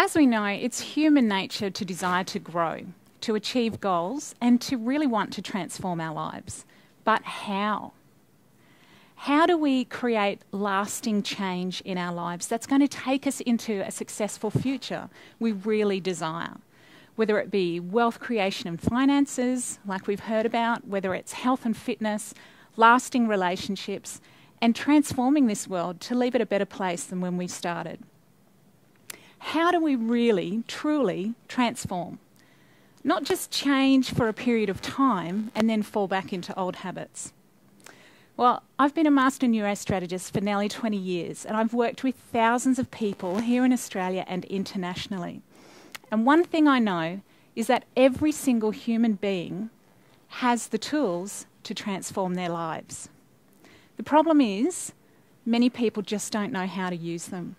as we know, it's human nature to desire to grow, to achieve goals, and to really want to transform our lives. But how? How do we create lasting change in our lives that's going to take us into a successful future we really desire? Whether it be wealth creation and finances, like we've heard about, whether it's health and fitness, lasting relationships, and transforming this world to leave it a better place than when we started. How do we really, truly transform? Not just change for a period of time and then fall back into old habits. Well, I've been a master neurostrategist for nearly 20 years, and I've worked with thousands of people here in Australia and internationally. And one thing I know is that every single human being has the tools to transform their lives. The problem is, many people just don't know how to use them.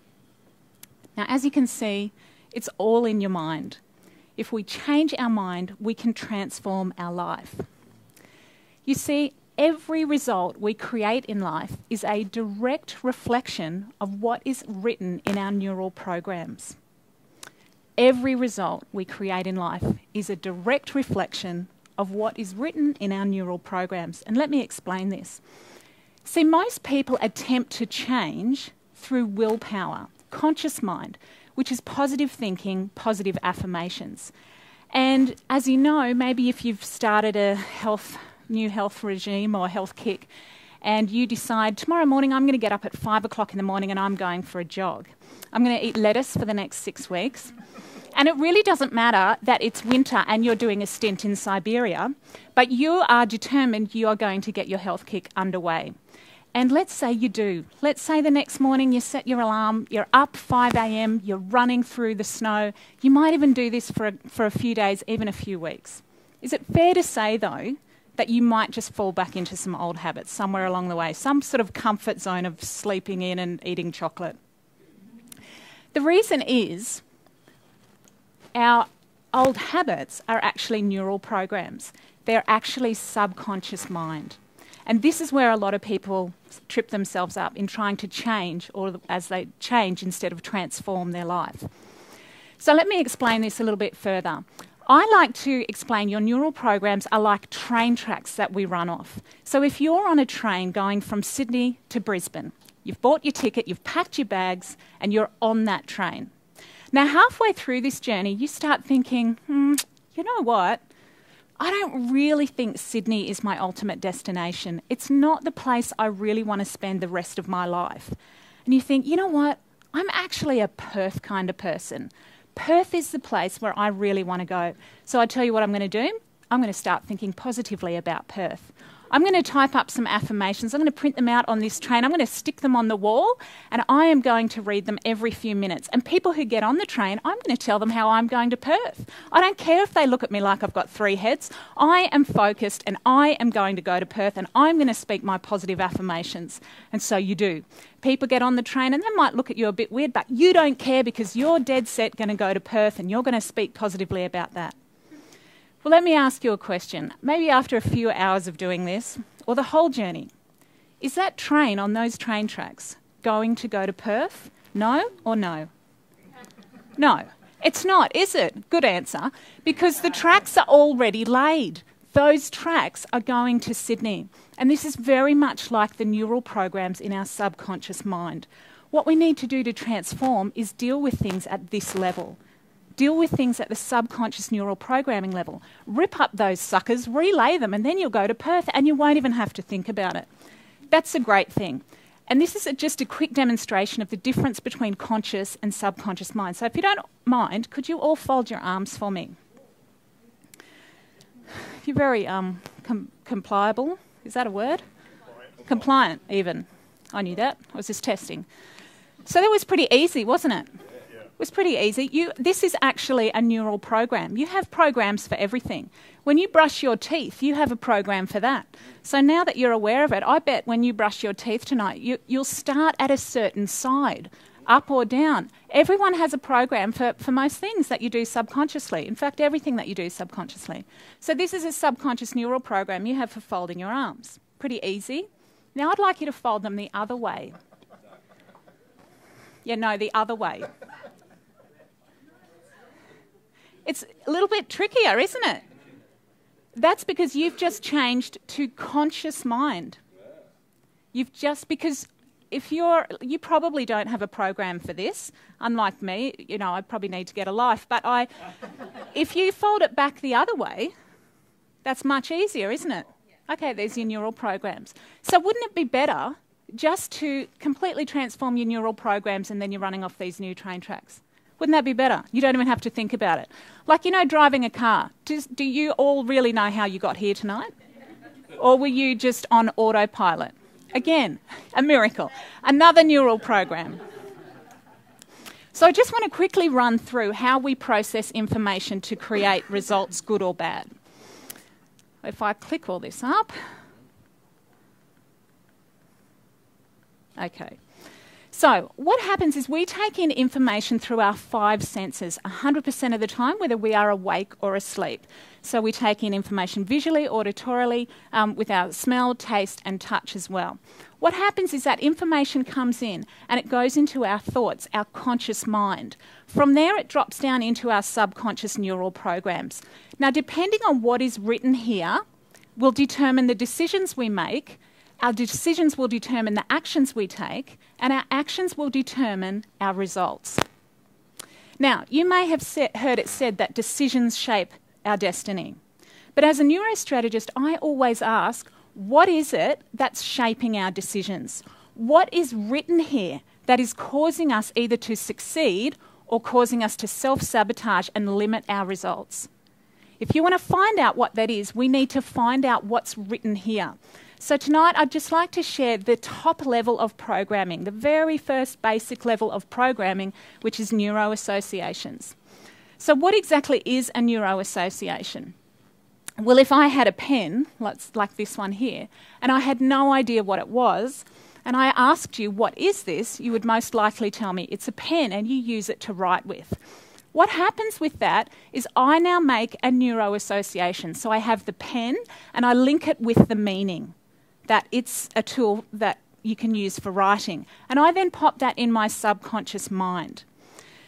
Now, as you can see, it's all in your mind. If we change our mind, we can transform our life. You see, every result we create in life is a direct reflection of what is written in our neural programs. Every result we create in life is a direct reflection of what is written in our neural programs. And let me explain this. See, most people attempt to change through willpower, conscious mind, which is positive thinking, positive affirmations. And as you know, maybe if you've started a new health regime or health kick, and you decide, tomorrow morning I'm going to get up at 5 o'clock in the morning and I'm going for a jog. I'm going to eat lettuce for the next 6 weeks. And it really doesn't matter that it's winter and you're doing a stint in Siberia, but you are determined you are going to get your health kick underway. And let's say you do. Let's say the next morning you set your alarm, you're up 5 a.m, you're running through the snow. You might even do this for a few days, even a few weeks. Is it fair to say, though, that you might just fall back into some old habits somewhere along the way, some sort of comfort zone of sleeping in and eating chocolate? The reason is our old habits are actually neural programs. They're actually subconscious mind. And this is where a lot of people trip themselves up in trying to change, or as they change instead of transform their life. So let me explain this a little bit further. I like to explain your neural programs are like train tracks that we run off. So if you're on a train going from Sydney to Brisbane, you've bought your ticket, you've packed your bags, and you're on that train. Now, halfway through this journey, you start thinking, you know what? I don't really think Sydney is my ultimate destination. It's not the place I really want to spend the rest of my life. And you think, you know what? I'm actually a Perth kind of person. Perth is the place where I really want to go. So I tell you what I'm going to do. I'm going to start thinking positively about Perth. I'm going to type up some affirmations. I'm going to print them out on this train. I'm going to stick them on the wall, and I am going to read them every few minutes. And people who get on the train, I'm going to tell them how I'm going to Perth. I don't care if they look at me like I've got 3 heads. I am focused, and I am going to go to Perth, and I'm going to speak my positive affirmations. And so you do. People get on the train, and they might look at you a bit weird, but you don't care because you're dead set going to go to Perth, and you're going to speak positively about that. Well, let me ask you a question. Maybe after a few hours of doing this, or the whole journey, is that train on those train tracks going to go to Perth? No or no? No, it's not, is it? Good answer. Because the tracks are already laid. Those tracks are going to Sydney. And this is very much like the neural programs in our subconscious mind. What we need to do to transform is deal with things at this level. Deal with things at the subconscious neural programming level. Rip up those suckers, relay them, and then you'll go to Perth and you won't even have to think about it. That's a great thing. And this is just a quick demonstration of the difference between conscious and subconscious mind. So if you don't mind, could you all fold your arms for me? You're very compliable. Is that a word? Compliant, even. I knew that. I was just testing. So that was pretty easy, wasn't it? It was pretty easy. This is actually a neural program. You have programs for everything. When you brush your teeth, you have a program for that. So now that you're aware of it, I bet when you brush your teeth tonight, you'll start at a certain side, up or down. Everyone has a program for most things that you do subconsciously. In fact, everything that you do subconsciously. So this is a subconscious neural program you have for folding your arms. Pretty easy. Now I'd like you to fold them the other way. Yeah, no, the other way. It's a little bit trickier, isn't it? That's because you've just changed to conscious mind. Because if you probably don't have a program for this, unlike me, I probably need to get a life, but if you fold it back the other way, that's much easier, isn't it? Okay, there's your neural programs. So wouldn't it be better just to completely transform your neural programs and then you're running off these new train tracks? Wouldn't that be better? You don't even have to think about it. Like, driving a car. Do you all really know how you got here tonight? Or were you just on autopilot? Again, a miracle. Another neural program. So I just want to quickly run through how we process information to create results, good or bad. If I click all this up. Okay. So what happens is we take in information through our 5 senses 100% of the time, whether we are awake or asleep. So we take in information visually, auditorily, with our smell, taste and touch as well. What happens is that information comes in and it goes into our thoughts, our conscious mind. From there it drops down into our subconscious neural programs. Now, depending on what is written here will determine the decisions we make. Our decisions will determine the actions we take, and our actions will determine our results. Now, you may have heard it said that decisions shape our destiny. But as a neurostrategist, I always ask, what is it that's shaping our decisions? What is written here that is causing us either to succeed or causing us to self-sabotage and limit our results? If you want to find out what that is, we need to find out what's written here. So tonight I'd just like to share the top level of programming, the very first basic level of programming, which is neuroassociations. So what exactly is a neuroassociation? Well, if I had a pen, like this one here, and I had no idea what it was, and I asked you, what is this? You would most likely tell me it's a pen and you use it to write with. What happens with that is I now make a neuroassociation. So I have the pen and I link it with the meaning, that it's a tool that you can use for writing. And I then pop that in my subconscious mind.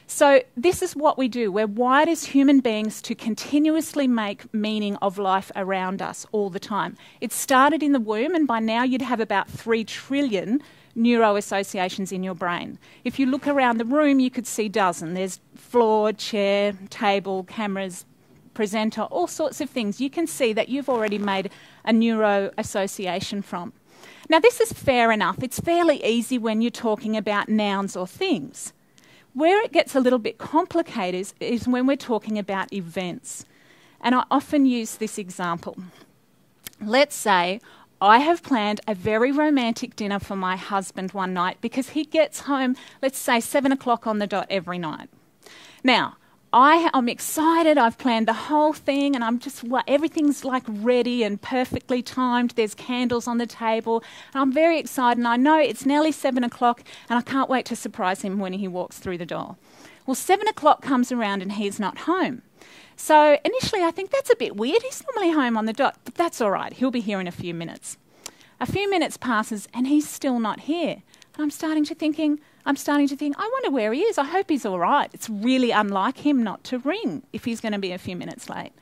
So this is what we do. We're wired as human beings to continuously make meaning of life around us all the time. It started in the womb, and by now you'd have about 3 trillion neuroassociations in your brain. If you look around the room, you could see dozens. There's floor, chair, table, cameras, presenter, all sorts of things. You can see that you've already made a neuroassociation from. Now, this is fair enough. It's fairly easy when you're talking about nouns or things. Where it gets a little bit complicated is when we're talking about events. And I often use this example. Let's say I have planned a very romantic dinner for my husband one night because he gets home, let's say 7 o'clock on the dot every night. Now, I'm excited, I've planned the whole thing, and everything's like ready and perfectly timed. There's candles on the table, and I'm very excited, and I know it's nearly 7 o'clock, and I can't wait to surprise him when he walks through the door. Well, 7 o'clock comes around and he's not home. So initially I think that's a bit weird. He's normally home on the dot, but that's all right. He'll be here in a few minutes. A few minutes passes and he's still not here. And I'm starting to think, I wonder where he is. I hope he's all right. It's really unlike him not to ring if he's going to be a few minutes late.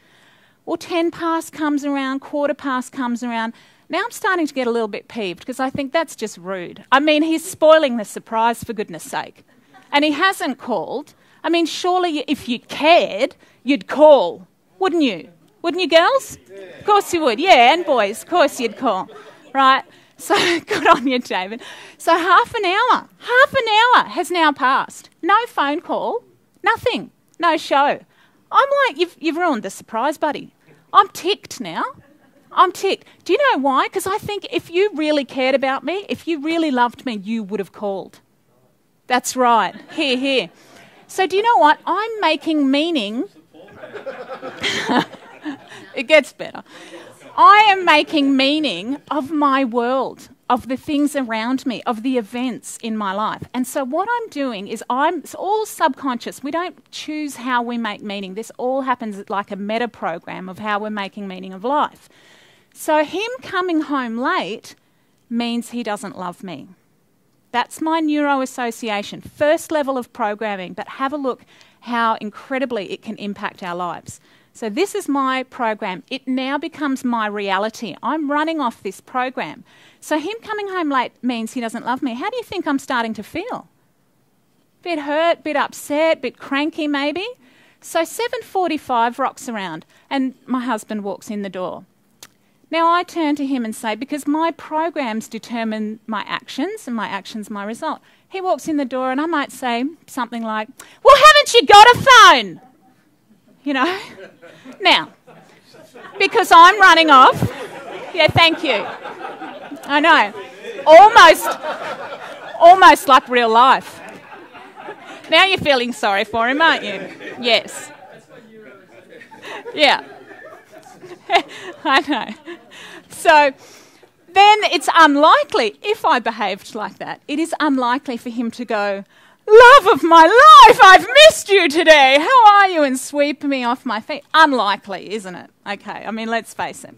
Well, 10 past comes around, quarter past comes around. Now I'm starting to get a little bit peeved because I think that's just rude. I mean, he's spoiling the surprise, for goodness sake. And he hasn't called. I mean, surely if you cared, you'd call, wouldn't you? Wouldn't you, girls? Of course you would. Yeah, and boys, of course you'd call. Right? So good on you, David. So half an hour has now passed. No phone call, nothing, no show. I'm like, you've ruined the surprise, buddy. I'm ticked now. I'm ticked. Do you know why? Because I think if you really cared about me, if you really loved me, you would have called. That's right. Here. So do you know what? I'm making meaning. It gets better. I am making meaning of my world, of the things around me, of the events in my life. And so what I'm doing is it's all subconscious. We don't choose how we make meaning. This all happens like a meta program of how we're making meaning of life. So him coming home late means he doesn't love me. That's my neuroassociation, first level of programming. But have a look how incredibly it can impact our lives. So this is my program. It now becomes my reality. I'm running off this program. So him coming home late means he doesn't love me. How do you think I'm starting to feel? Bit hurt, bit upset, bit cranky maybe. So 7:45 rocks around and my husband walks in the door. Now I turn to him and say, because my programs determine my actions and my actions my result. He walks in the door and I might say something like, well, haven't you got a phone? You know? Now, because I'm running off. Yeah, thank you. I know. Almost like real life. Now you're feeling sorry for him, aren't you? Yes. Yeah. I know. So then it's unlikely, if I behaved like that, it is unlikely for him to go, love of my life, I've missed you today, how are you, and sweep me off my feet. Unlikely, isn't it? Okay, I mean, let's face it.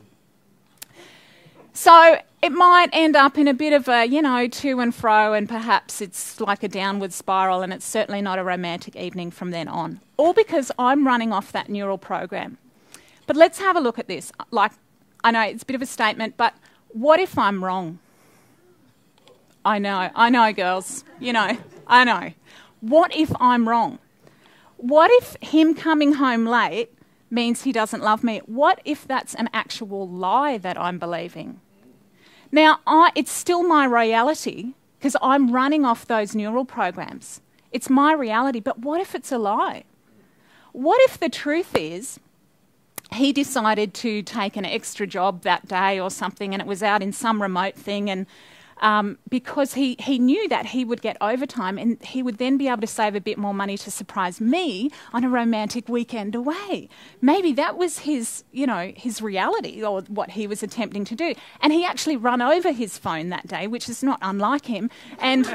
So it might end up in a bit of a, to and fro, and perhaps it's like a downward spiral, and it's certainly not a romantic evening from then on. All because I'm running off that neural program. But let's have a look at this. Like, I know it's a bit of a statement, but what if I'm wrong? I know, girls. I know. What if I'm wrong? What if him coming home late means he doesn't love me? What if that's an actual lie that I'm believing? Now, it's still my reality because I'm running off those neural programs. It's my reality, but what if it's a lie? What if the truth is he decided to take an extra job that day or something, and it was out in some remote thing, and because he knew that he would get overtime and he would then be able to save a bit more money to surprise me on a romantic weekend away. Maybe that was his reality, or what he was attempting to do. And he actually ran over his phone that day, which is not unlike him. And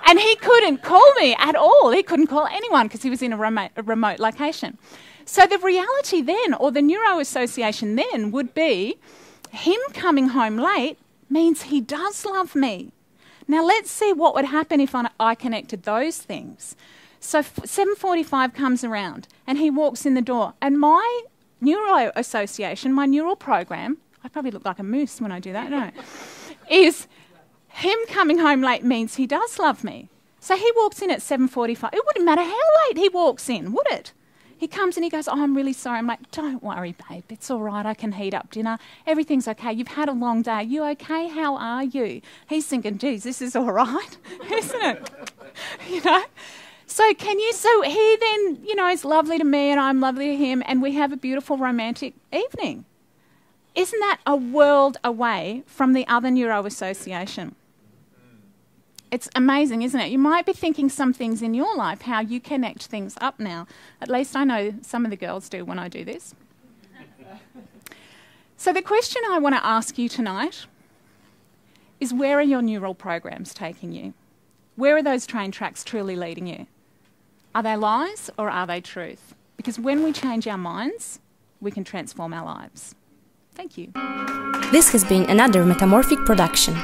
and he couldn't call me at all. He couldn't call anyone because he was in a remote location. So the reality then, or the neuro association then, would be him coming home late means he does love me. Now let's see what would happen if I connected those things. So 7:45 comes around and he walks in the door, and my neuro association, my neural program, I probably look like a moose when I do that, don't I? Is him coming home late means he does love me. So he walks in at 7:45. It wouldn't matter how late he walks in, would it? He comes and he goes, oh, I'm really sorry. I'm like, don't worry, babe. It's all right. I can heat up dinner. Everything's okay. You've had a long day. You okay? How are you? He's thinking, geez, this is all right, isn't it? So he then, is lovely to me and I'm lovely to him, and we have a beautiful romantic evening. Isn't that a world away from the other neuro association? It's amazing, isn't it? You might be thinking some things in your life, how you connect things up now. At least I know some of the girls do when I do this. So the question I want to ask you tonight is, where are your neural programs taking you? Where are those train tracks truly leading you? Are they lies or are they truth? Because when we change our minds, we can transform our lives. Thank you. This has been another Metamorphic production.